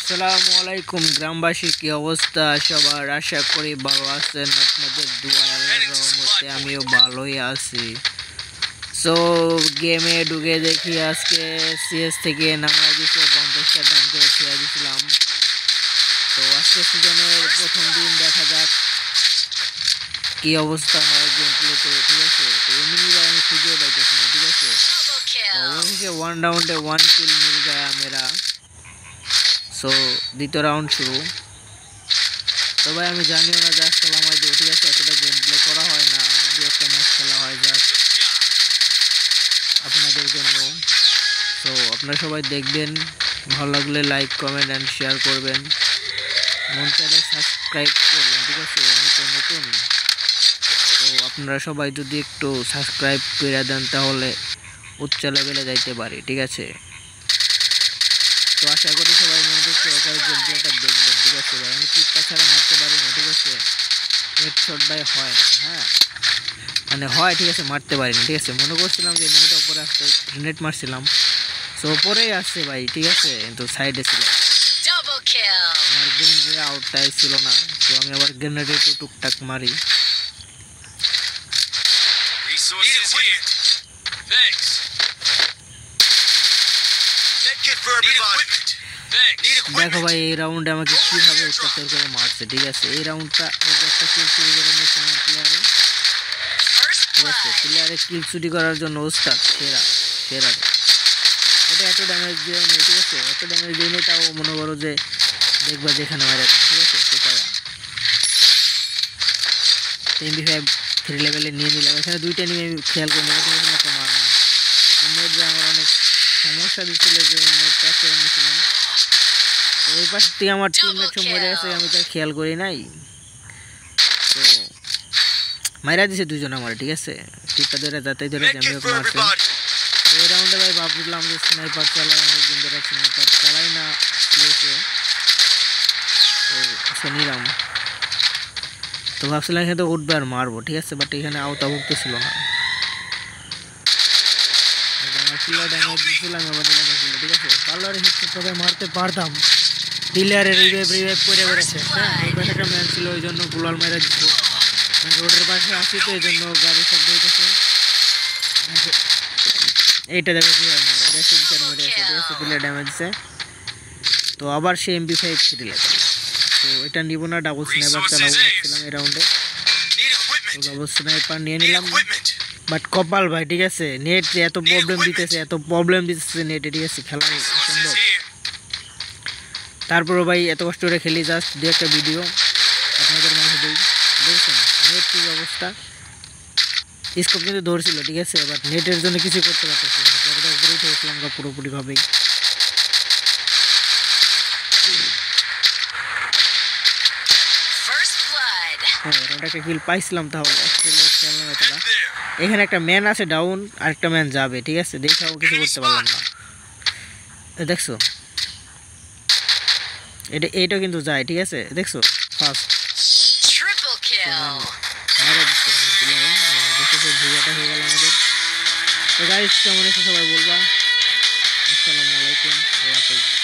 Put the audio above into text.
আসসালামু আলাইকুম গ্রামবাসী, কি অবস্থা সবার? আশা করি ভালো আছেন। আপনাদের দোয়ায় আল্লাহর রহমতে আমিও ভালোই আছি। সো গেমে ঢুকে দেখি আজকে সিএস থেকে নামায় দিচ্ছে 50টা ডান করে ছেড়ে দিয়েছিলাম। তো আজকে সিজনের প্রথম দিন, দেখা যাক কি অবস্থা হয় গেম প্লেতে। ঠিক আছে, তো এমনিভাবে আমি খুঁজে পাইতেছি না। ঠিক আছে, অবশেষে 1 রাউন্ডে 1 কিল মিল গায়া মেরা। সো দ্বিতীয় রাউন্ড শুরু। তো ভাই আমি জানিও না জাস্ট খেলা হয়। ঠিক আছে, এতটা গেম প্লে করা হয় না, দু একটা ম্যাচ খেলা হয় জাস্ট আপনাদের জন্য। সো আপনারা সবাই দেখবেন, ভালো লাগলে লাইক কমেন্ট অ্যান্ড শেয়ার করবেন, মন চাইলে সাবস্ক্রাইব করবেন। ঠিক আছে, আমি তো নতুন, তো আপনারা সবাই যদি একটু সাবস্ক্রাইব করে দেন তাহলে উচ্চ লেভেলে যাইতে পারি। ঠিক আছে, তো আশা করি সবাই মনোযোগ সহকারে গেম প্লেটা দেখবেন। ঠিক আছে ভাই, আমি টিপটা ছাড়া মারতে পারি না। ঠিক আছে, হেডশট ভাই হয় না। হ্যাঁ মানে হয়, ঠিক আছে, মারতে পারি না। ঠিক আছে, মনে করছিলাম যে এনিমিটা উপরে আসতে, গ্রেনেড মারছিলাম। সো উপরেই আসছে ভাই। ঠিক আছে, কিন্তু সাইডে ছিল, আমার গ্রেনেডের আউটটাই ছিল না। তো আমি আবার গ্রেনেডে একটু টুকটাক মারি। দেখো ভাই, এই রাউন্ডে আমাকে কিভাবে উত্তর করে মারছে। ঠিক আছে, এই রাউন্ডটা একটা কিল চুরি করে নিচ্ছে আমার প্লেয়ারে। ঠিক আছে, প্লেয়ারে কিল চুরি করার জন্য ওস্তাদ সেরা সেরা। এটা এত ড্যামেজ দিয়ে নেই। ঠিক আছে, এত ড্যামেজ দিয়ে নেই, তাও মনে করো যে দেখবা যেখানে মারে। ঠিক আছে, সেটা MP5 3 লেভেলে নিয়ে নিলাম। এখানে দুইটা নিয়ে আমি খেয়াল করে নেবো। তুমি একটা মার নেট যে আমার অনেক সমস্যা দিচ্ছিল, যে নেট প্যাক করে নিয়েছিলাম। ওই পাশ থেকে আমার টিমমেট সব মরে গেছে, আমি তার খেয়াল করি নাই। তো মাইরা দিছে দুজন আমার। ঠিক আছে, টিপটা ধরে যাতেই ধরে আমি ওকে মারছে। এই রাউন্ডে ভাই ভাবছিলাম যে স্নাইপার চালাই, অনেকদিন ধরে স্নাইপার চালাই না। ঠিক আছে, তো আজকে নিলাম। তো ভাবছিলাম এখানে তো উঠবে আর মারবো। ঠিক আছে, বাট এখানে আওতাভুক্ত ছিল না। ঠিক আছে, পার্লারে হিটশটটা মারতে পারতাম। প্লেয়ারের রিভাইভ করে বেড়েছে। হ্যাঁ, এই পাশে একটা ম্যাচ ছিল, ওই জন্য গুলাল মেরা দিচ্ছে। রোডের পাশে আসি তো, এই জন্য গাড়ি শব্দ হইতেছে। এইটা দেখো কি হয়, মারে দেখো বিচার মেরে আছে। ঠিক আছে, প্লেয়ার ড্যামেজ দিচ্ছে। তো আবার সে MP5 3 লাগে। তো এটা নিব না, ডাবল স্নাইপার চালাবো ভাবছিলাম এই রাউন্ডে। ডাবল স্নাইপার নিয়ে নিলাম, বাট কপাল ভাই। ঠিক আছে, নেট এত প্রবলেম দিতেছে নেটে। ঠিক আছে, খেলা সম্ভব। তারপরও ভাই এত কষ্ট করে খেলি, জাস্ট দু একটা ভিডিও আপনাদের মাঝে দিই। দেখছেন নেট কী অবস্থা। স্কোপ কিন্তু ধরছিল। ঠিক আছে, বাট নেটের জন্য কিছু করতে পারতেছি না। যতটা উপরে উঠে গেছিলাম পুরোপুরিভাবেই। হ্যাঁ, একটা কিল পাইছিলাম। তাহলে এখানে একটা ম্যান আছে ডাউন, আর একটা ম্যান যাবে। ঠিক আছে, দেখাও কিছু করতে পারলাম না। দেখছো, এইটা কিন্তু যায়। ঠিক আছে, দেখছো ফার্স্ট ভিডিওটা হয়ে গেল আমাদের। তো গাইস কেমন আছে সবাই বলবা। আসসালামু আলাইকুম, আল্লাহ হাফেজ।